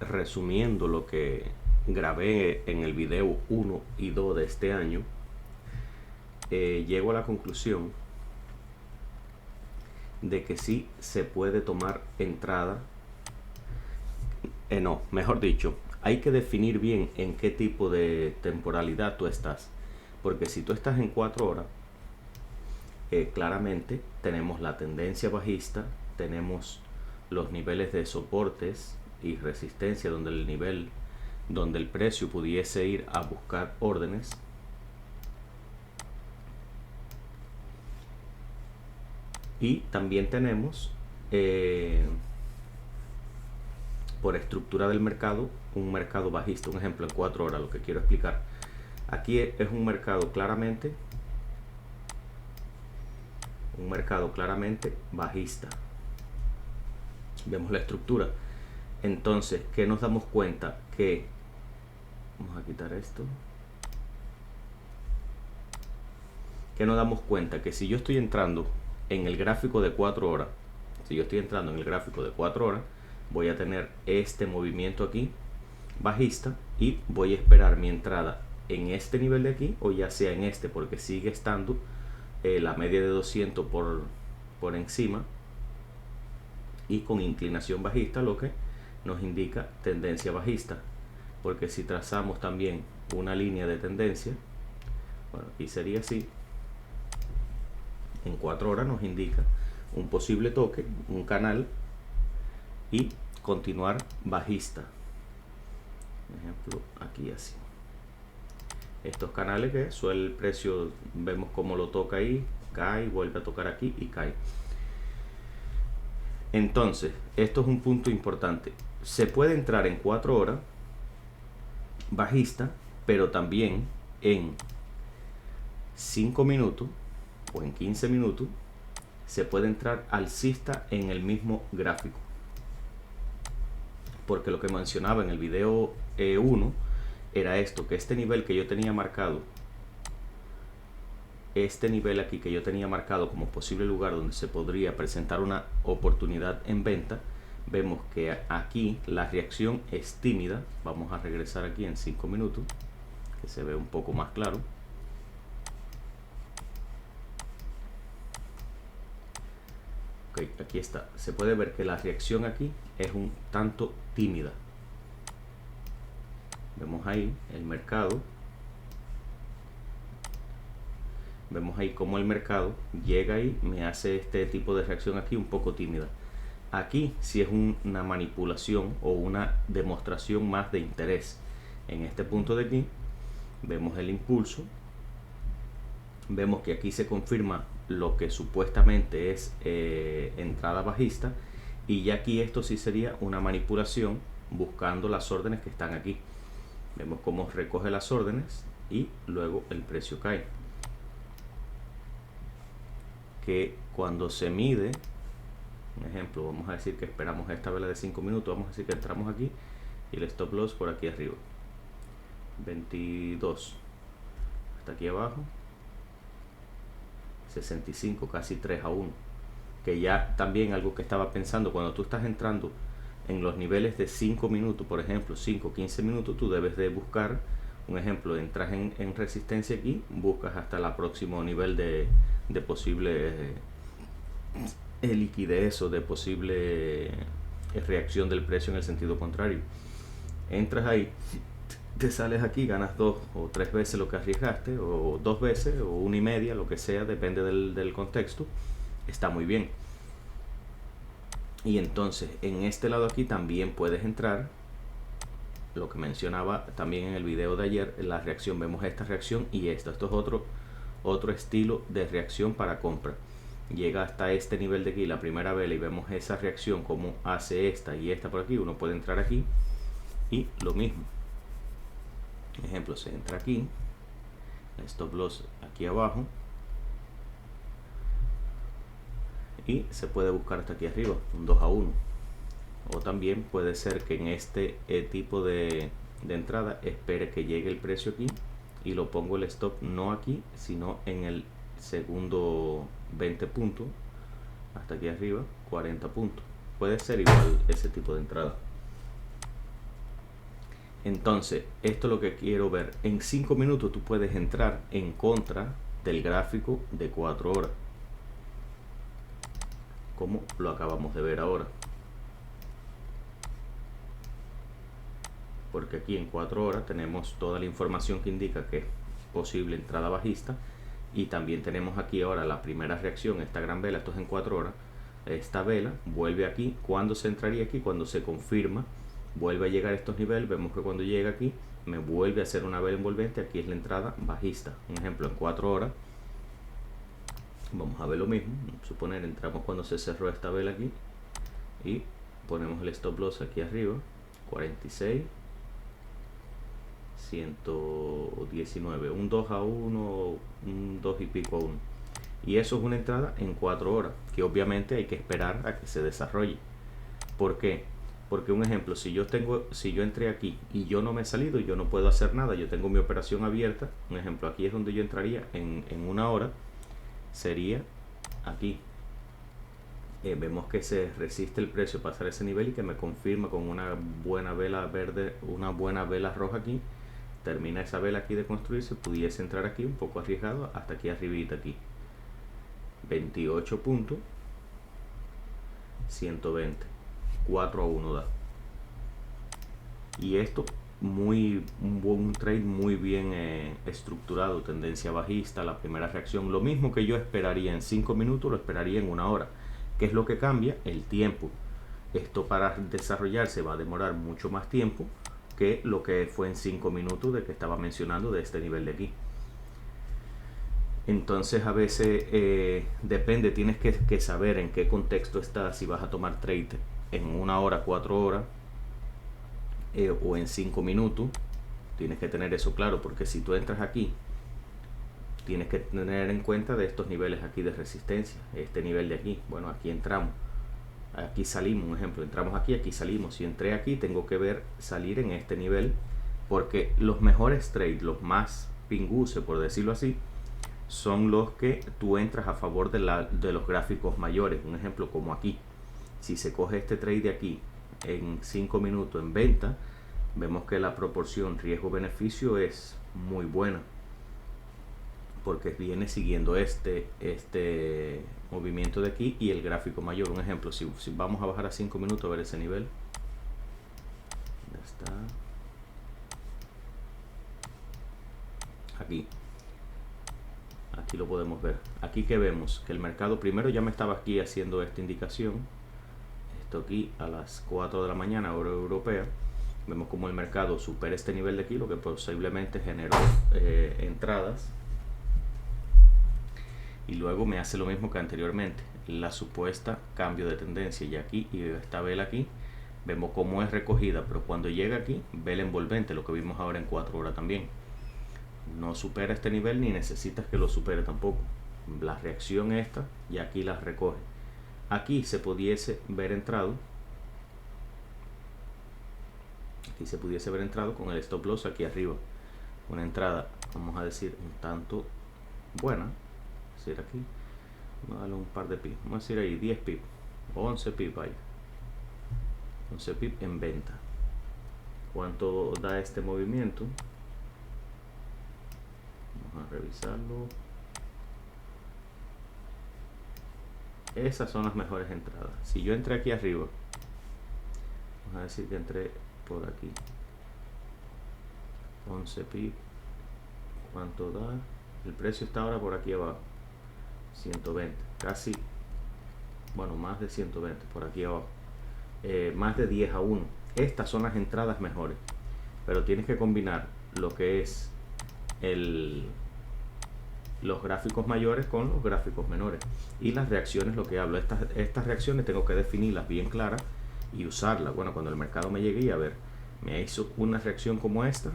resumiendo lo que grabé en el video 1 y 2 de este año, llego a la conclusión de que sí se puede tomar entrada. No, mejor dicho, hay que definir bien en qué tipo de temporalidad tú estás. Porque si tú estás en 4 horas, claramente tenemos la tendencia bajista, tenemos los niveles de soportes y resistencia donde el precio pudiese ir a buscar órdenes. Y también tenemos por estructura del mercado un mercado bajista. Un ejemplo en 4 horas, lo que quiero explicar aquí es un mercado claramente bajista. Vemos la estructura. Entonces, ¿qué nos damos cuenta? Que vamos a quitar esto. ¿Qué nos damos cuenta? Que si yo estoy entrando en el gráfico de 4 horas, voy a tener este movimiento aquí bajista y voy a esperar mi entrada en este nivel de aquí, o ya sea en este, porque sigue estando la media de 200 por encima y con inclinación bajista, lo que nos indica tendencia bajista. Porque si trazamos también una línea de tendencia, bueno, aquí sería así, en 4 horas nos indica un posible toque, un canal y continuar bajista. Por ejemplo, aquí así. Estos canales que suele el precio, vemos cómo lo toca ahí, cae, vuelve a tocar aquí y cae. Entonces, esto es un punto importante. Se puede entrar en 4 horas bajista, pero también en 5 minutos o en 15 minutos se puede entrar alcista en el mismo gráfico. Porque lo que mencionaba en el video 1 era esto, que este nivel que yo tenía marcado, este nivel aquí que yo tenía marcado como posible lugar donde se podría presentar una oportunidad en venta, vemos que aquí la reacción es tímida. Vamos a regresar aquí en 5 minutos, que se ve un poco más claro. Ok, aquí está. Se puede ver que la reacción aquí es un tanto tímida. Vemos ahí el mercado. Vemos ahí cómo el mercado llega ahí, me hace este tipo de reacción aquí un poco tímida. Aquí sí es una manipulación o una demostración más de interés. En este punto de aquí vemos el impulso. Vemos que aquí se confirma lo que supuestamente es entrada bajista. Y ya aquí esto sí sería una manipulación buscando las órdenes que están aquí. Vemos cómo recoge las órdenes y luego el precio cae. Que cuando se mide, un ejemplo, vamos a decir que esperamos esta vela de 5 minutos, vamos a decir que entramos aquí y el stop loss por aquí arriba, 22, hasta aquí abajo, 65, casi 3 a 1. Que ya también algo que estaba pensando, cuando tú estás entrando en los niveles de 5 minutos, por ejemplo, 5, 15 minutos, tú debes de buscar, un ejemplo, entras en resistencia aquí, buscas hasta el próximo nivel de posible liquidez o de posible reacción del precio en el sentido contrario. Entras ahí, te sales aquí, ganas 2 o 3 veces lo que arriesgaste, o 2 veces, o 1,5, lo que sea, depende del contexto. Está muy bien. Y entonces en este lado aquí también puedes entrar, lo que mencionaba también en el video de ayer, la reacción. Vemos esta reacción y esto es otro estilo de reacción para compra. Llega hasta este nivel de aquí, la primera vela, y vemos esa reacción como hace esta y esta por aquí. Uno puede entrar aquí y lo mismo. Ejemplo, se entra aquí, stop loss aquí abajo, y se puede buscar hasta aquí arriba, un 2 a 1. O también puede ser que en este tipo de entrada espere que llegue el precio aquí y lo pongo el stop no aquí, sino en el segundo 20 puntos, hasta aquí arriba, 40 puntos. Puede ser igual ese tipo de entrada. Entonces, esto es lo que quiero ver. En 5 minutos tú puedes entrar en contra del gráfico de 4 horas, como lo acabamos de ver ahora. Porque aquí en 4 horas tenemos toda la información que indica que es posible entrada bajista, y también tenemos aquí ahora la primera reacción, esta gran vela. Esto es en 4 horas. Esta vela vuelve aquí. ¿Cuándo se entraría aquí? Cuando se confirma, vuelve a llegar a estos niveles. Vemos que cuando llega aquí me vuelve a hacer una vela envolvente. Aquí es la entrada bajista. Un ejemplo, en 4 horas vamos a ver lo mismo. Suponer, entramos cuando se cerró esta vela aquí y ponemos el stop loss aquí arriba, 46, 119, un 2 a 1, un 2 y pico a 1. Y eso es una entrada en 4 horas, que obviamente hay que esperar a que se desarrolle. ¿Por qué? Porque un ejemplo, si yo entré aquí y yo no me he salido, yo no puedo hacer nada, yo tengo mi operación abierta. Un ejemplo, aquí es donde yo entraría en 1 hora, sería aquí. Vemos que se resiste el precio a pasar ese nivel y que me confirma con una buena vela verde, una buena vela roja aquí. Termina esa vela aquí de construirse, pudiese entrar aquí un poco arriesgado hasta aquí arribita aquí. 28 puntos, 120, 4 a 1 da. Y esto un trade muy bien estructurado, tendencia bajista, la primera reacción. Lo mismo que yo esperaría en 5 minutos, lo esperaría en 1 hora. ¿Qué es lo que cambia? El tiempo. Esto para desarrollarse va a demorar mucho más tiempo que lo que fue en 5 minutos de que estaba mencionando, de este nivel de aquí. Entonces a veces depende, tienes que saber en qué contexto estás, si vas a tomar trade en 1 hora, 4 horas o en 5 minutos. Tienes que tener eso claro, porque si tú entras aquí, tienes que tener en cuenta de estos niveles aquí de resistencia. Este nivel de aquí, bueno, aquí entramos, aquí salimos. Un ejemplo, entramos aquí salimos. Si entré aquí, tengo que ver salir en este nivel, porque los mejores trades, los más pinguces, por decirlo así, son los que tú entras a favor de los gráficos mayores. Un ejemplo, como aquí, si se coge este trade de aquí en 5 minutos en venta, vemos que la proporción riesgo-beneficio es muy buena, porque viene siguiendo este movimiento de aquí y el gráfico mayor. Un ejemplo, si vamos a bajar a 5 minutos a ver ese nivel, ya está aquí lo podemos ver. Aquí que vemos que el mercado primero ya me estaba aquí haciendo esta indicación, esto aquí a las 4 de la mañana hora europea. Vemos como el mercado supera este nivel de aquí, lo que posiblemente generó entradas, y luego me hace lo mismo que anteriormente, la supuesta cambio de tendencia. Y aquí, y esta vela aquí, vemos cómo es recogida, pero cuando llega aquí, vela envolvente, lo que vimos ahora en 4 horas también. No supera este nivel ni necesitas que lo supere tampoco. La reacción esta, y aquí la recoge. Aquí se pudiese ver entrado, con el stop loss aquí arriba. Una entrada, vamos a decir, un tanto buena. Es decir, aquí vamos a darle un par de pips, vamos a decir ahí 10 pips, 11 pips ahí, 11 pips en venta. ¿Cuánto da este movimiento? Vamos a revisarlo. Esas son las mejores entradas. Si yo entré aquí arriba, vamos a decir que entré por aquí, 11 pips, ¿cuánto da? El precio está ahora por aquí abajo, 120, casi, bueno, más de 120 por aquí abajo, más de 10 a 1. Estas son las entradas mejores, pero tienes que combinar lo que es los gráficos mayores con los gráficos menores. Y las reacciones, lo que hablo, estas reacciones tengo que definirlas bien claras y usarlas. Bueno, cuando el mercado me llegue y a ver, ¿me hizo una reacción como esta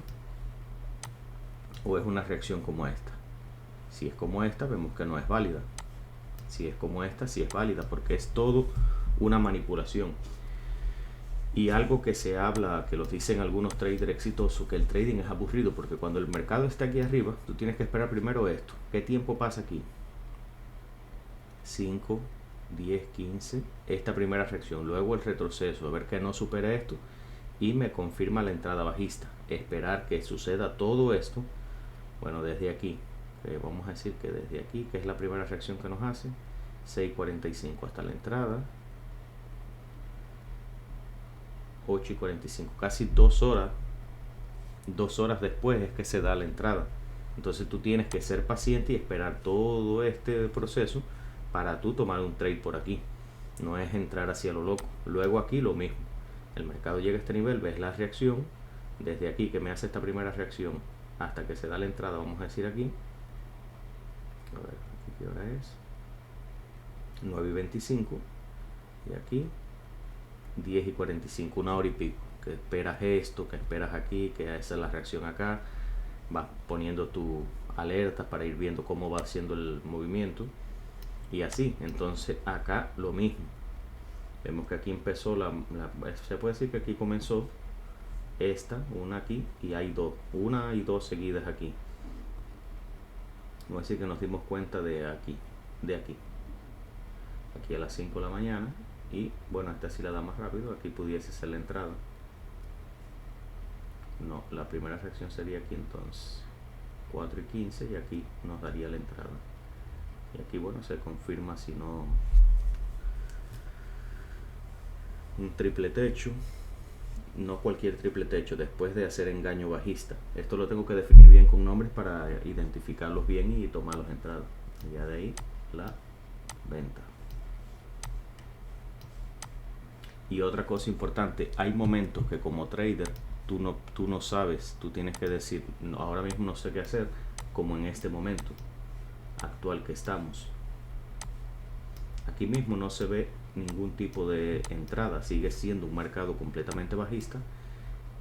o es una reacción como esta? Si es como esta, vemos que no es válida. Si es como esta, sí es válida, porque es todo una manipulación. Y algo que se habla, que lo dicen algunos traders exitosos, que el trading es aburrido, porque cuando el mercado está aquí arriba, tú tienes que esperar primero esto. ¿Qué tiempo pasa aquí? 5, 10, 15, esta primera reacción, luego el retroceso, a ver que no supera esto, y me confirma la entrada bajista. Esperar que suceda todo esto. Bueno, desde aquí, vamos a decir que desde aquí, que es la primera reacción que nos hace, 6.45 hasta la entrada, 8.45, casi 2 horas. 2 horas después es que se da la entrada. Entonces tú tienes que ser paciente y esperar todo este proceso para tú tomar un trade por aquí. No es entrar hacia lo loco. Luego aquí lo mismo. El mercado llega a este nivel, ves la reacción. Desde aquí que me hace esta primera reacción hasta que se da la entrada, vamos a decir aquí. A ver, aquí qué hora es. 9.25. Y aquí 10.45, 1 hora y pico. Que esperas esto, que esperas aquí, que esa es la reacción acá. Vas poniendo tu alerta para ir viendo cómo va haciendo el movimiento. Y así, entonces acá lo mismo. Vemos que aquí empezó se puede decir que aquí comenzó esta, una aquí, y hay dos, una y dos seguidas aquí. Vamos a decir que nos dimos cuenta de aquí a las 5 de la mañana. Y bueno, esta sí la da más rápido, aquí pudiese ser la entrada. No, la primera reacción sería aquí entonces 4.15 y aquí nos daría la entrada. Y aquí bueno, se confirma si no un triple techo, no cualquier triple techo, después de hacer engaño bajista. Esto lo tengo que definir bien con nombres para identificarlos bien y tomar las entradas. Y ya de ahí la venta. Y otra cosa importante, hay momentos que como trader tú no sabes, tú tienes que decir, no, ahora mismo no sé qué hacer, como en este momento actual que estamos. Aquí mismo no se ve ningún tipo de entrada, sigue siendo un mercado completamente bajista.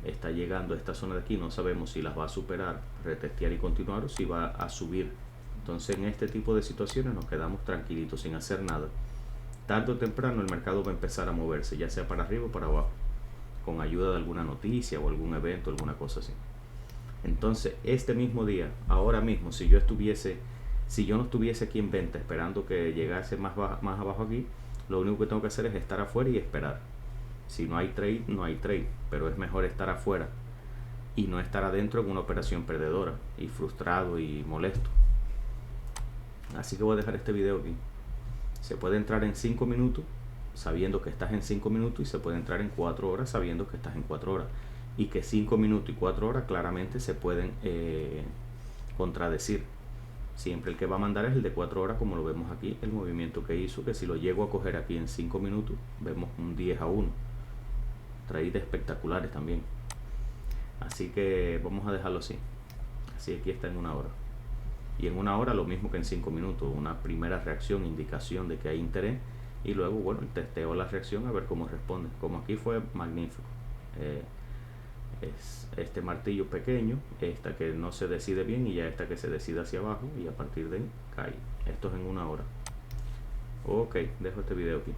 Está llegando a esta zona de aquí, no sabemos si las va a superar, retestear y continuar, o si va a subir. Entonces en este tipo de situaciones nos quedamos tranquilitos sin hacer nada. Tarde o temprano el mercado va a empezar a moverse, ya sea para arriba o para abajo, con ayuda de alguna noticia o algún evento, alguna cosa así. Entonces este mismo día, ahora mismo, si yo no estuviese aquí en venta esperando que llegase más abajo aquí, lo único que tengo que hacer es estar afuera y esperar. Si no hay trade, no hay trade, pero es mejor estar afuera y no estar adentro en una operación perdedora y frustrado y molesto. Así que voy a dejar este video aquí. Se puede entrar en 5 minutos sabiendo que estás en 5 minutos y se puede entrar en 4 horas sabiendo que estás en 4 horas. Y que 5 minutos y 4 horas claramente se pueden contradecir. Siempre el que va a mandar es el de 4 horas, como lo vemos aquí, el movimiento que hizo, que si lo llego a coger aquí en 5 minutos, vemos un 10-1. Trades espectaculares también. Así que vamos a dejarlo así. Así aquí está en 1 hora. Y en 1 hora lo mismo que en 5 minutos. Una primera reacción, indicación de que hay interés. Y luego, bueno, el testeo de la reacción a ver cómo responde. Como aquí fue magnífico. Es este martillo pequeño, esta que no se decide bien y ya esta que se decide hacia abajo y a partir de ahí cae. Esto es en 1 hora. Ok, dejo este video aquí.